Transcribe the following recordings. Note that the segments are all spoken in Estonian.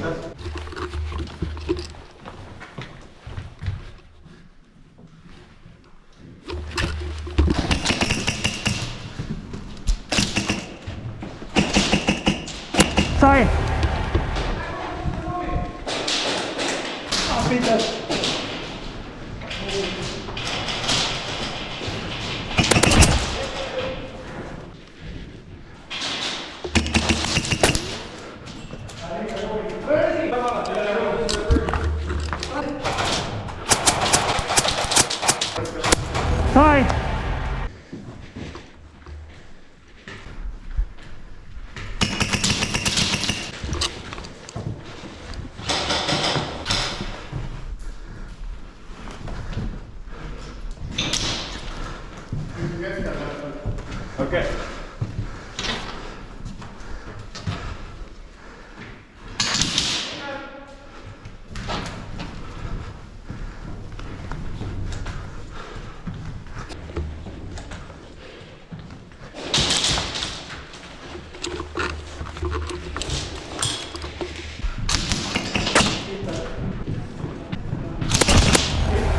Sorry. Sorry. Okay.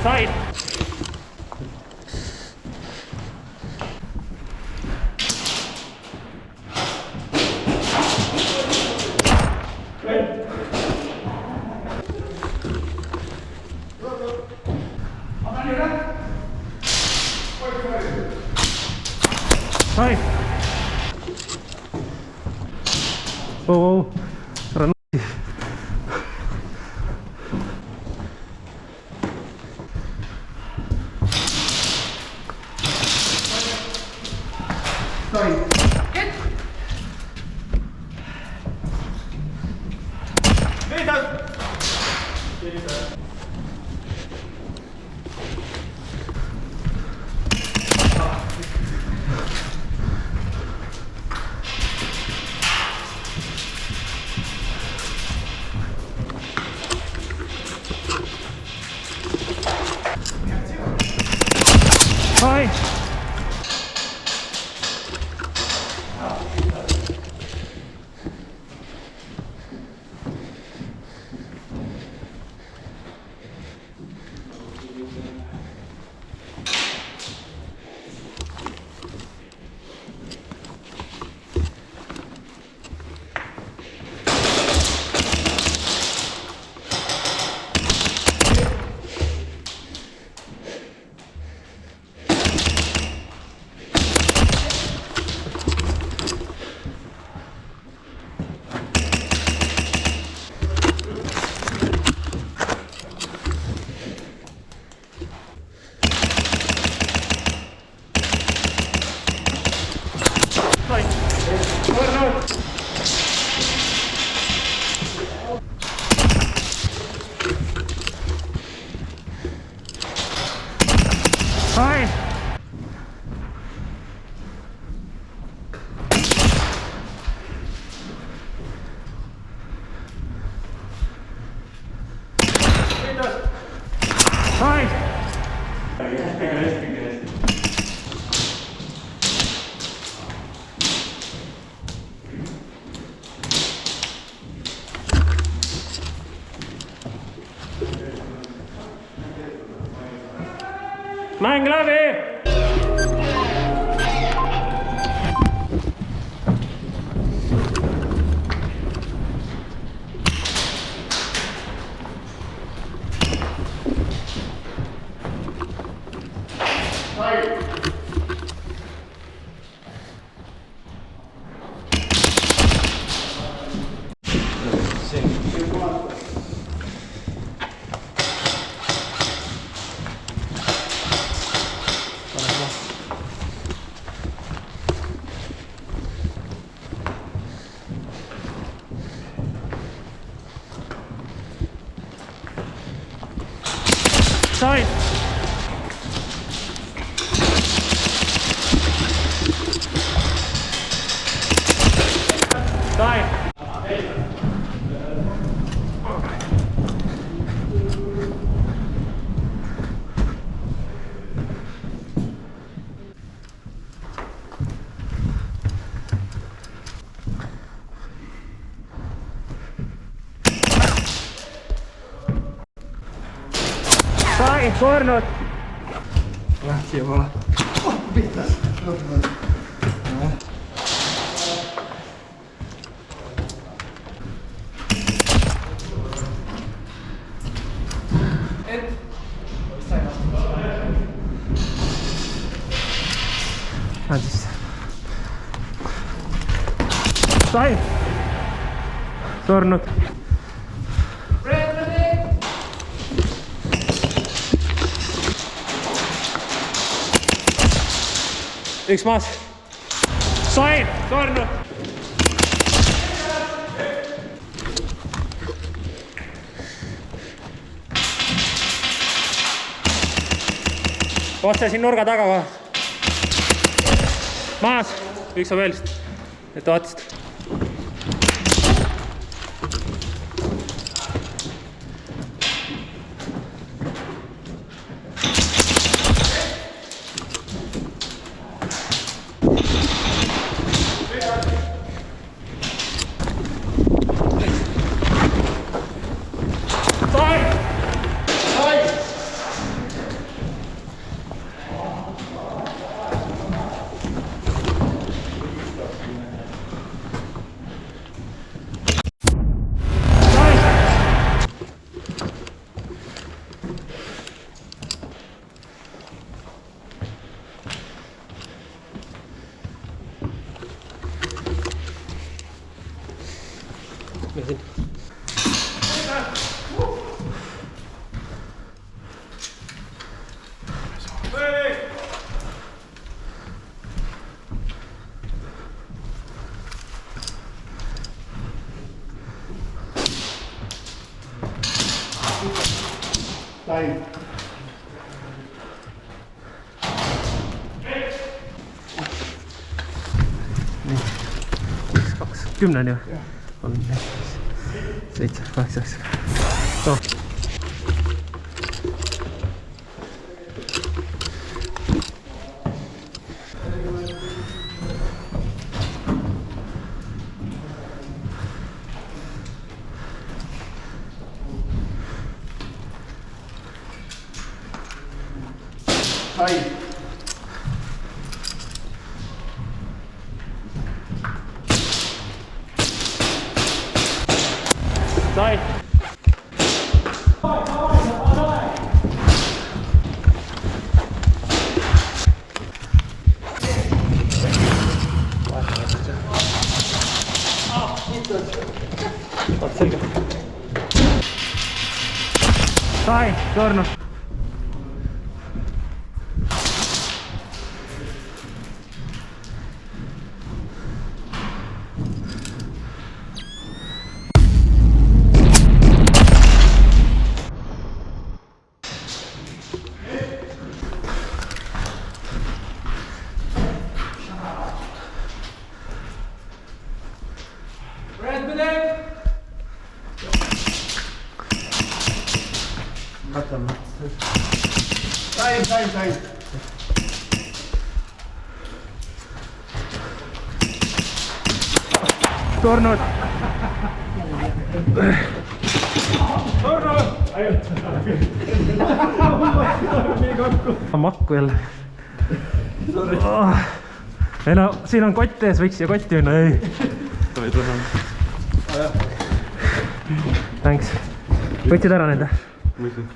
Sorry. Sorry. Oh, keren. Sorry. Sorry. Sorry. Sorry. Manglave! sai, surnud. Siia poole. Pihta. Sai, surnud. Üks maas. Sai, surnud. Otse siin nurga taga kohe. Maas, üks on veel vist. Et vaatist. Sai. Nii. 2, 10 ju. 3, 4, 7, 8, 9. Too. Sai. Sai. Selge. Sai, surnud. Katsotaan. Sai. Surnud. Makku jälle. Ei no, siin on kott ees, võiks siia kotti minna, ei. Thanks. Võtsid ära nende? Mida?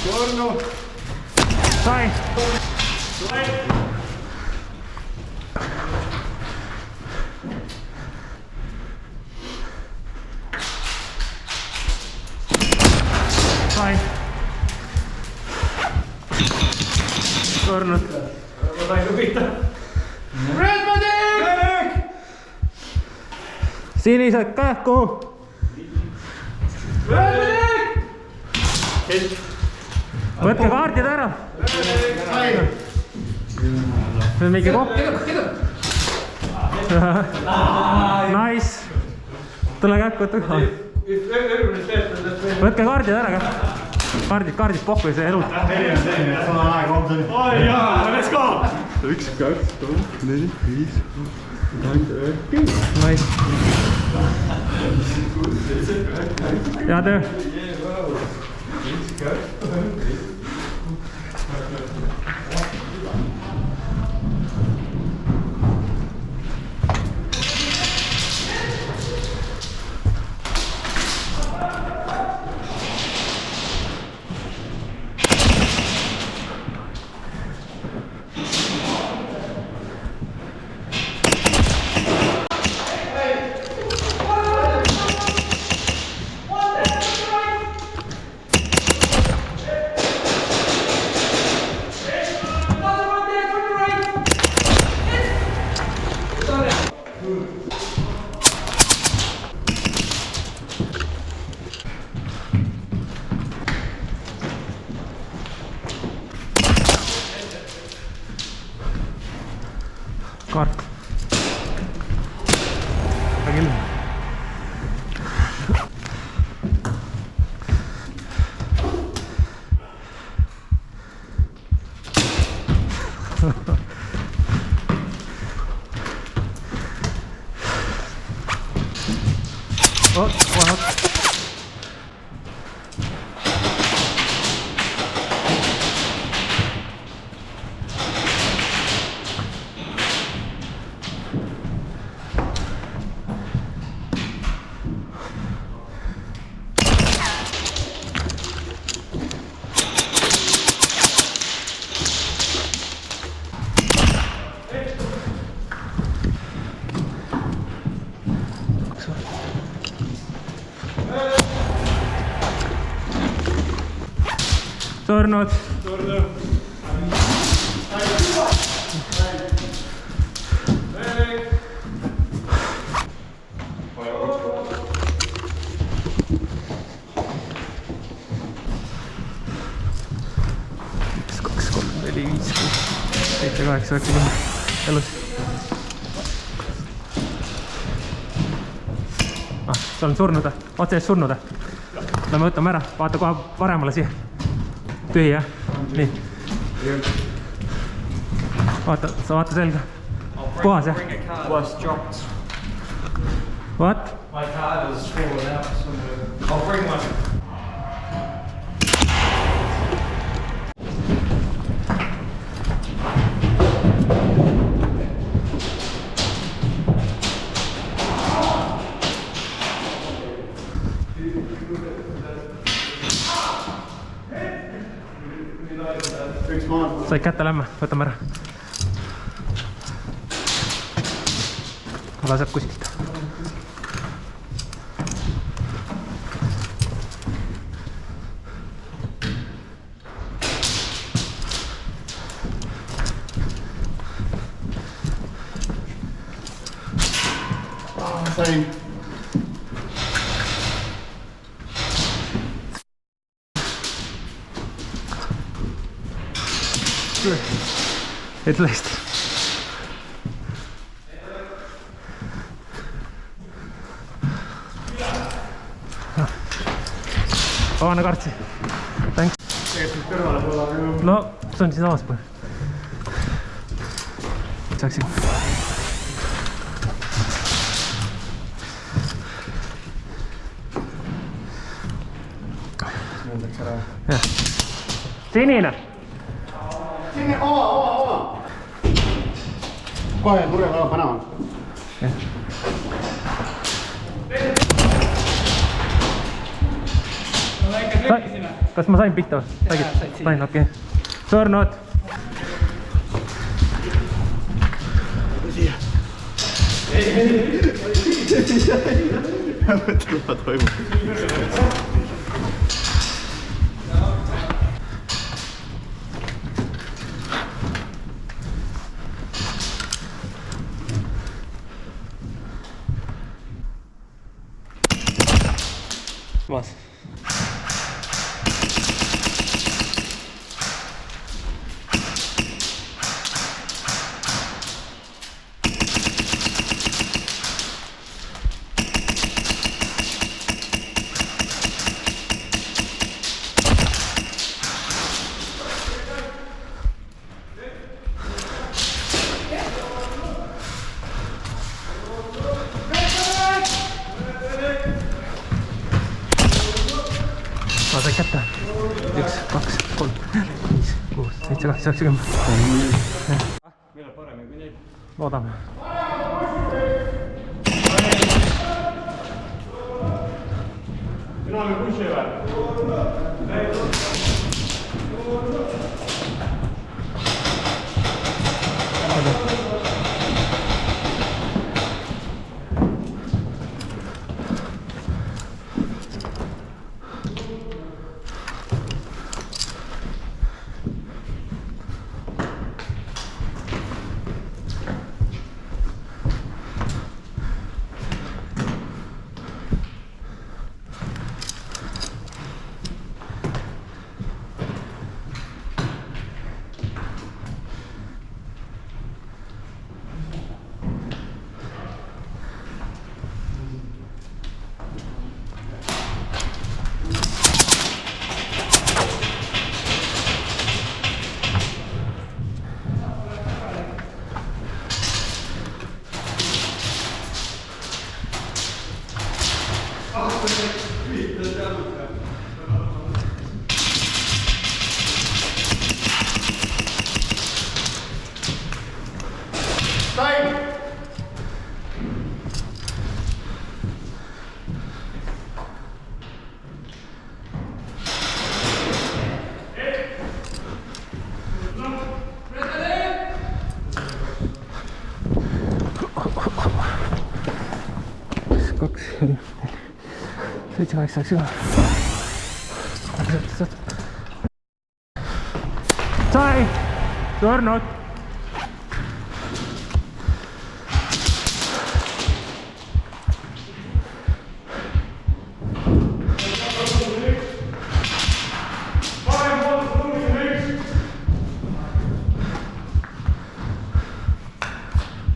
Surnud. Sai. Sai. Surnud. sain ka pihta. Red medic! Sinised kähku! Red medic! Võtke kaardid ära! Sain! See on mingi kopp. Nice! Tule kähku, võtke. Võtke kaardid ära ka. Kaardid pohku ja see elud. Sama aeg on see. Oi jaa, let's go! 1, 2, 3, 4, 5, 6, 7, 8. Nice. Hea töö. Kaart. Küll. Surnud. Üks, kaks, kolm, neli, viis, kuus, seitse, kaheksa, üheksa, kümme. Elus. Seal on surnud, otse ees surnud. Lähme võtame ära, vaata kohe paremale siia. Tühi, jah? Nii. Vaata, sa vaata selga. Puhas, jah? Was dropped. What? My card has fallen out somewhere. I'll bring one. Said kätte lämme, võtame ära. Laseb kuskilt. Sain. Ütle hästi. Vabane kartsi. Thanks. Tegelikult kõrvale pole. No, see on siin samas põhe. Saaksin. Mõeldaks ära. Jah. Sinine. Sinne, oma. Kohe kurjale ala panema. Jah. Kas ma sain pihta või? Sain, okei. Surnud. Siia. Mõtle, mida toimub. maas. Ma sain kätte. 1, 2, 3, 5, 6, 7, 8, 9, 10. Millal paremini kui neil? Loodame. Sina oled bussi või? Kaks, 7, 8, 9. Sai! Surnud!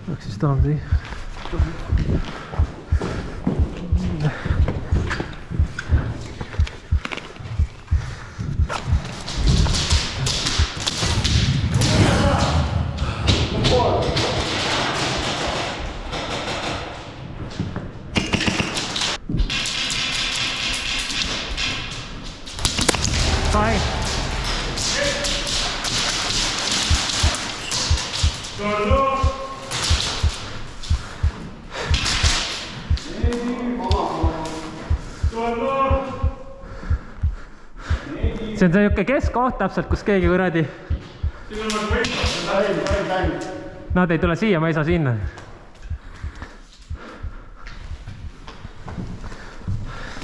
Peaks vist olema see. Sai! See on siuke keskkoht täpselt, kus keegi kuradi. Nad ei tule siia, ma ei saa sinna.